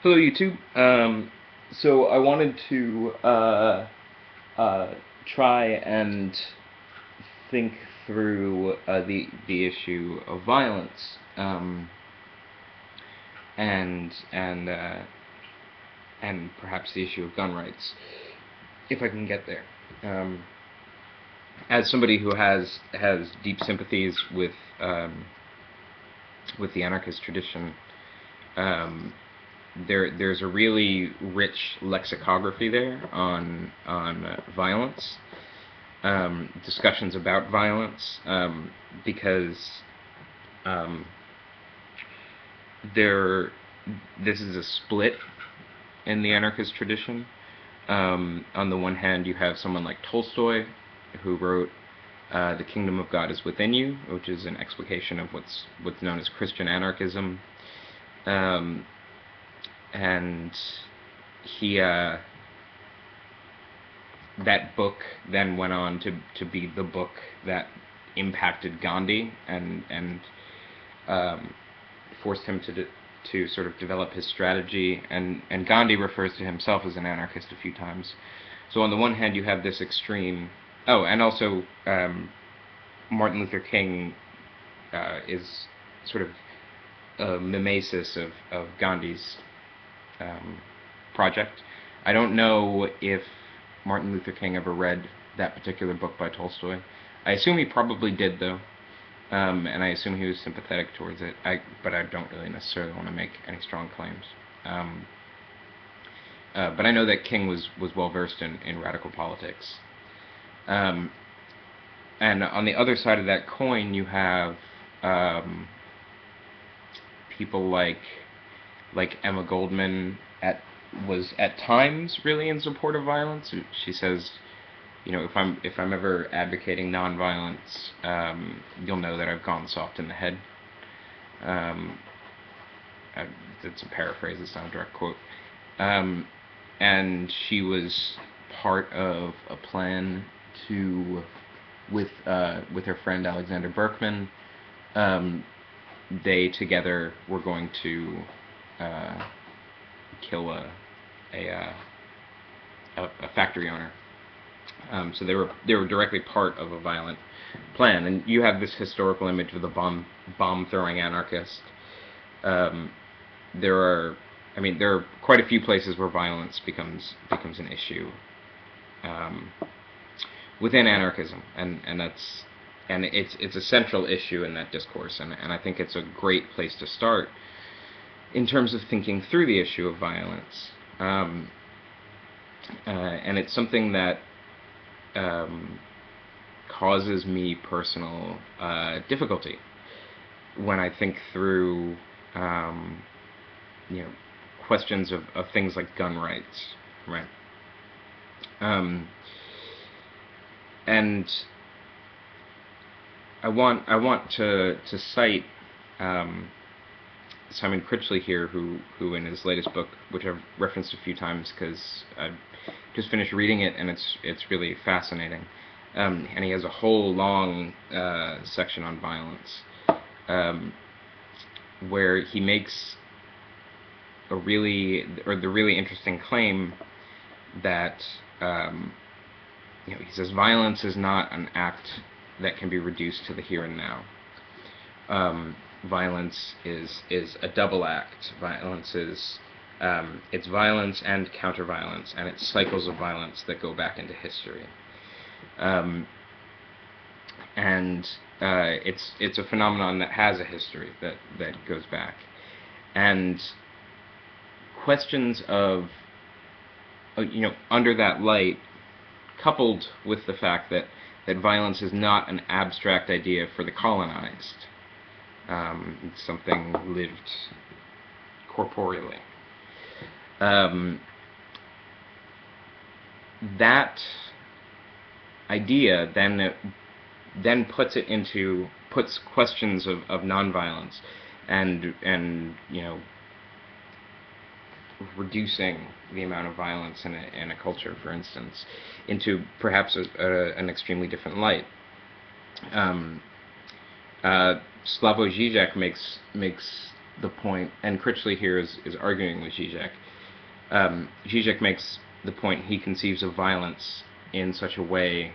Hello, YouTube. So I wanted to uh, try and think through the issue of violence, and and uh, and perhaps the issue of gun rights, if I can get there. As somebody who has deep sympathies with the anarchist tradition, um, there's a really rich lexicography there on violence, discussions about violence, because um, there this is a split in the anarchist tradition. On the one hand, you have someone like Tolstoy, who wrote "The Kingdom of God is Within You," which is an explication of what's known as Christian anarchism. Um, and he that book then went on to be the book that impacted Gandhi and forced him to sort of develop his strategy. And Gandhi refers to himself as an anarchist a few times. So on the one hand, you have this extreme. Oh, and also Martin Luther King is sort of a mimesis of Gandhi's project. I don't know if Martin Luther King ever read that particular book by Tolstoy. I assume he probably did, though, and I assume he was sympathetic towards it. But I don't really necessarily want to make any strong claims. Um, but I know that King was well versed in radical politics. Um, and on the other side of that coin, you have people like Emma Goldman was at times really in support of violence. She says, if I'm ever advocating nonviolence, you'll know that I've gone soft in the head. Um, it's a paraphrase. It's not a direct quote. Um, and she was part of a plan to, with her friend Alexander Berkman, um, they together were going to kill a, uh, a factory owner. So they were directly part of a violent plan, and you have this historical image of the bomb throwing anarchist. Um, there are quite a few places where violence becomes an issue um, within anarchism, and it's a central issue in that discourse, and I think it's a great place to start in terms of thinking through the issue of violence. And it's something that causes me personal difficulty when I think through you know questions of things like gun rights, right? Um, and I want to cite Simon Critchley here, who in his latest book, which I've referenced a few times because I just finished reading it and it's really fascinating. And he has a whole long section on violence, um, where he makes the really interesting claim that he says violence is not an act that can be reduced to the here and now. Violence is a double act. Violence is it's violence and counter-violence, and it's cycles of violence that go back into history. And it's a phenomenon that has a history that goes back, and questions of under that light, coupled with the fact that violence is not an abstract idea for the colonized. It's something lived corporeally. That idea then puts questions of nonviolence and reducing the amount of violence in a culture, for instance, into perhaps an extremely different light. Slavoj Žižek makes the point, and Critchley here is arguing with Zizek. Zizek makes the point he conceives of violence in such a way.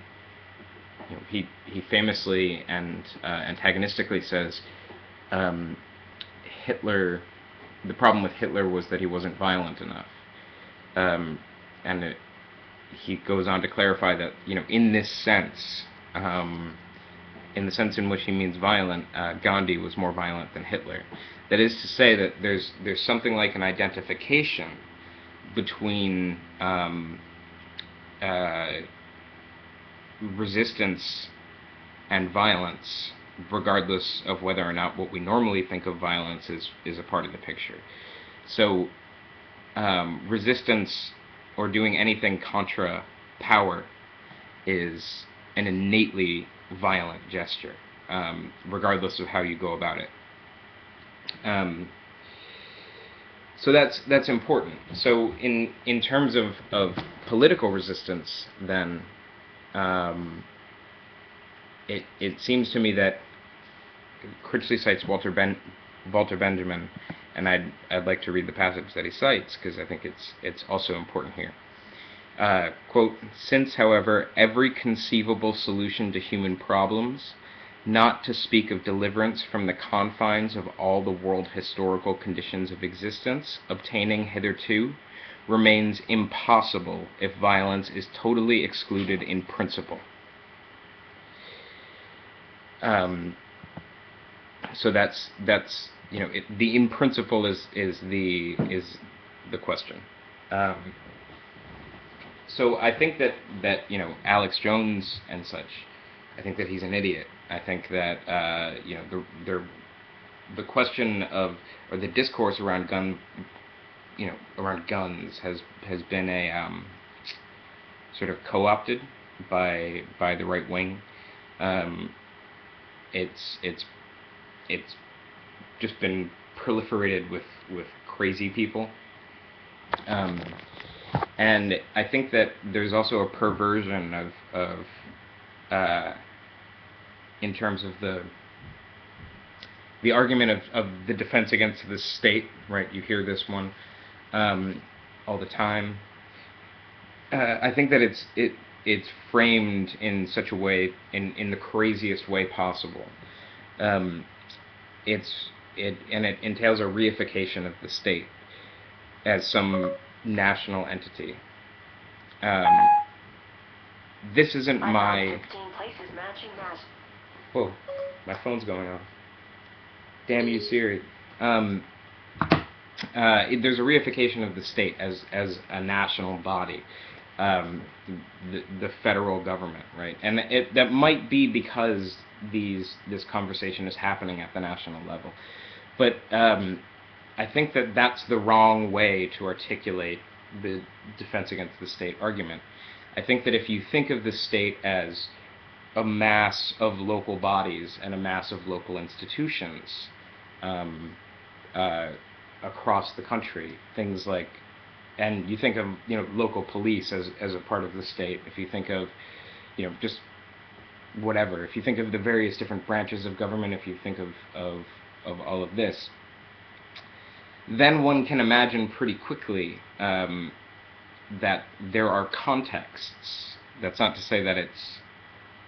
He famously and antagonistically says Hitler. The problem with Hitler was that he wasn't violent enough, and he goes on to clarify that in this sense, in the sense in which he means violent, Gandhi was more violent than Hitler. That is to say that there's something like an identification between resistance and violence, regardless of whether or not what we normally think of violence is a part of the picture. So resistance or doing anything contra power is an innately violent gesture, regardless of how you go about it. So that's important. So in terms of political resistance, then it seems to me that Critchley cites Walter Benjamin, and I'd like to read the passage that he cites because I think it's also important here. Quote, "Since, however, every conceivable solution to human problems, not to speak of deliverance from the confines of all the world historical conditions of existence, obtaining hitherto, remains impossible if violence is totally excluded in principle." So that's the in principle is the question. So I think that Alex Jones and such, I think that he's an idiot. I think that the question of, or the discourse around guns has been a sort of co-opted by the right wing. It's just been proliferated with crazy people. And I think that there's also a perversion of in terms of the argument of the defense against the state, right? You hear this one all the time. I think that it's framed in such a way, in the craziest way possible. It entails a reification of the state as some national entity. This isn't my... Whoa, my phone's going off. Damn you, Siri. There's a reification of the state as a national body, the federal government, right? And that might be because this conversation is happening at the national level, but I think that that's the wrong way to articulate the defense against the state argument. I think that if you think of the state as a mass of local bodies and a mass of local institutions across the country, things like, and you think of local police as a part of the state. If you think of just whatever, if you think of the various different branches of government, if you think of all of this, then one can imagine pretty quickly that there are contexts. That's not to say that it's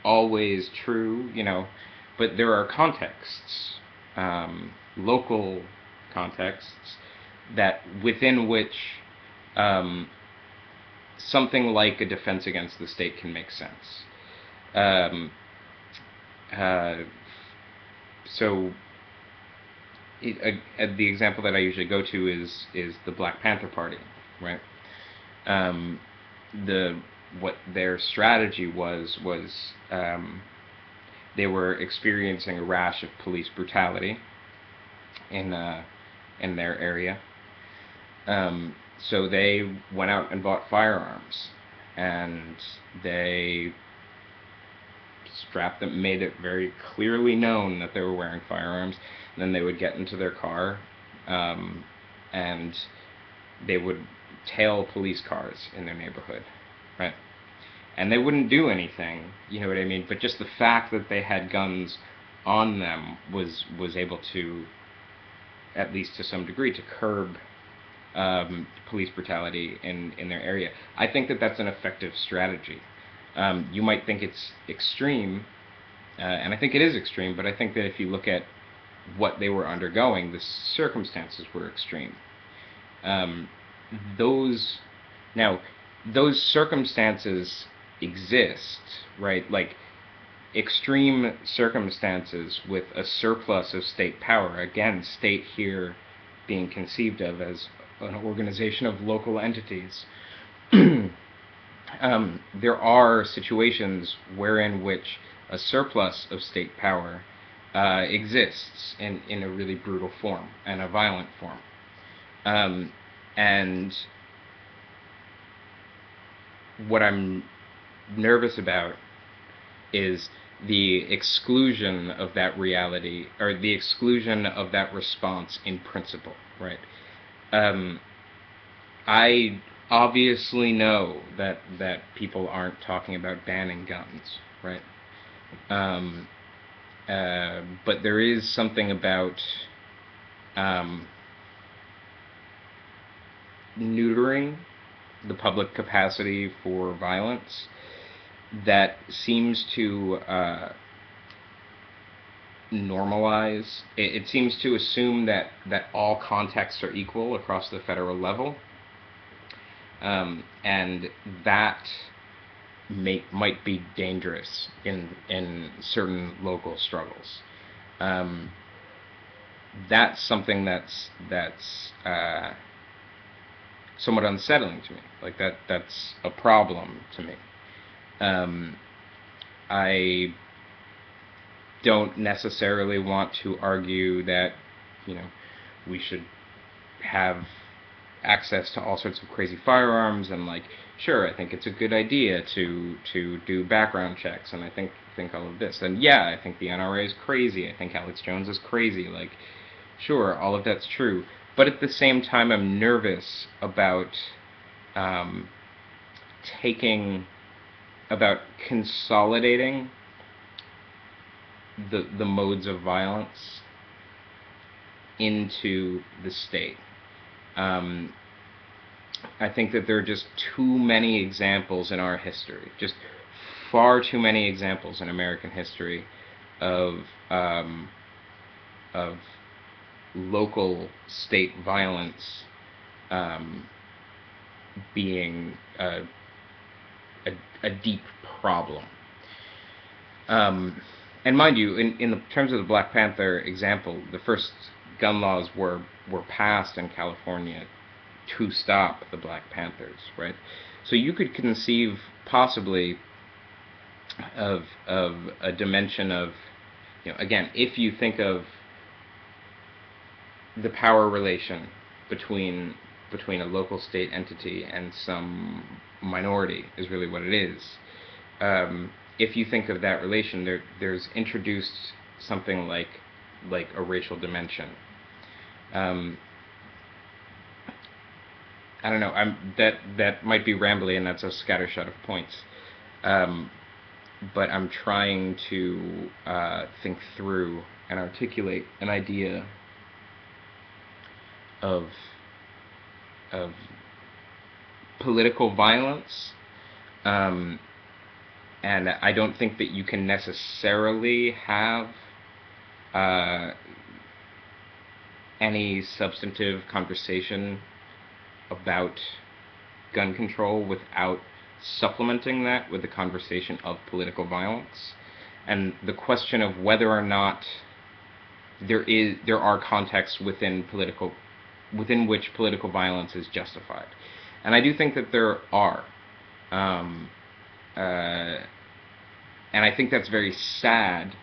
always true, but there are contexts, local contexts, that within which something like a defense against the state can make sense. So the example that I usually go to is the Black Panther Party, right? What their strategy was they were experiencing a rash of police brutality in their area. So they went out and bought firearms, and they strapped them, made it very clearly known that they were wearing firearms. And then they would get into their car, and they would tail police cars in their neighborhood, right? And they wouldn't do anything, you know what I mean? But just the fact that they had guns on them was able to at least to some degree, to curb police brutality in their area. I think that that's an effective strategy. You might think it's extreme, and I think it is extreme, but I think that if you look at what they were undergoing, the circumstances were extreme. Um, those Now, those circumstances exist, right? Like extreme circumstances with a surplus of state power. Again, state here being conceived of as an organization of local entities. There are situations wherein which a surplus of state power exists in a really brutal form and a violent form. And what I'm nervous about is the exclusion of that reality, or the exclusion of that response in principle, right? I obviously know that people aren't talking about banning guns, right? Um, but there is something about um, neutering the public capacity for violence that seems to normalize. It seems to assume that all contexts are equal across the federal level, and that might be dangerous in certain local struggles. Um, that's something that's somewhat unsettling to me. Like that's a problem to me. Um, I don't necessarily want to argue that, you know, we should have access to all sorts of crazy firearms, and like, sure, I think it's a good idea to do background checks, and I think all of this, and yeah, I think the NRA is crazy, I think Alex Jones is crazy, like, sure, all of that's true, but at the same time, I'm nervous about um, about consolidating the modes of violence into the state. Um, I think that there are just too many examples in our history, just far too many examples in American history of um, of local state violence um, being a deep problem. Um, and mind you, in the terms of the Black Panther example, the first gun laws were passed in California to stop the Black Panthers, right? So you could conceive possibly of a dimension of, you know, again, if you think of the power relation between a local state entity and some minority is really what it is. If you think of that relation, there's introduced something like a racial dimension. Um, I don't know. That might be rambly, and that's a scattershot of points. But I'm trying to think through and articulate an idea of political violence, and I don't think that you can necessarily have any substantive conversation about gun control without supplementing that with the conversation of political violence, and the question of whether or not there are contexts within which political violence is justified, and I do think that there are, and I think that's very sad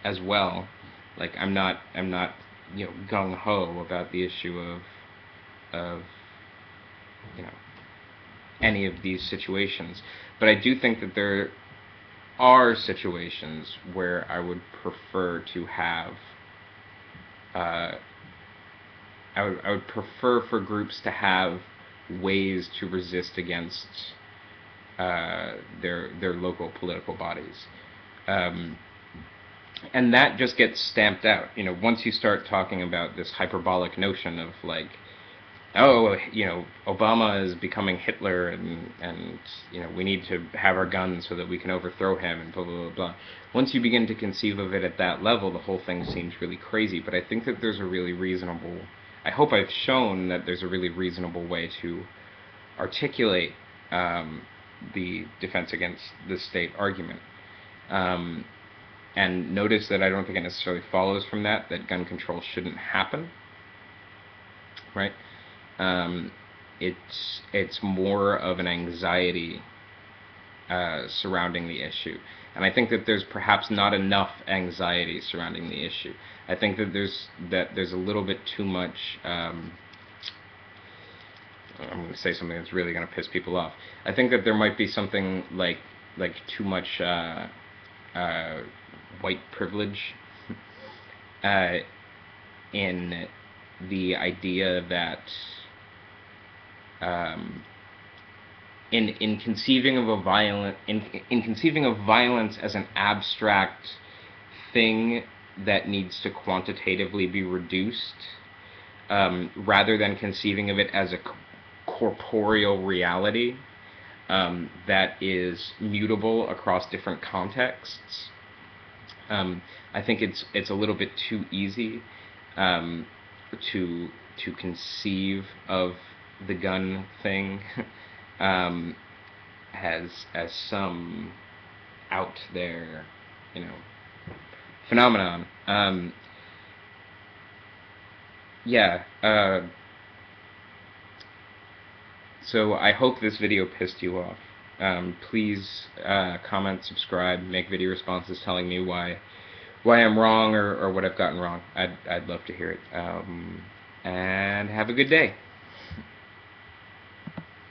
as well. Like I'm not you know, gung ho about the issue of you know, any of these situations, but I do think that there are situations where I would prefer to have I would prefer for groups to have ways to resist against their local political bodies. Um, And that just gets stamped out. Once you start talking about this hyperbolic notion of like, oh, Obama is becoming Hitler, and we need to have our guns so that we can overthrow him, and blah blah blah blah. Once you begin to conceive of it at that level, the whole thing seems really crazy. But I think that there's a really reasonable. I hope I've shown that there's a really reasonable way to articulate the defense against the state argument. And notice that I don't think it necessarily follows from that gun control shouldn't happen, right? It's more of an anxiety surrounding the issue, and I think that there's perhaps not enough anxiety surrounding the issue. I think that there's a little bit too much. I'm going to say something that's really going to piss people off. I think that there might be something like too much white privilege in the idea that in conceiving of in conceiving of violence as an abstract thing that needs to quantitatively be reduced, rather than conceiving of it as a corporeal reality that is mutable across different contexts. I think it's a little bit too easy to conceive of the gun thing as some out there, phenomenon. Yeah. So I hope this video pissed you off. Please comment, subscribe, make video responses telling me why I'm wrong or what I've gotten wrong. I'd love to hear it. And have a good day.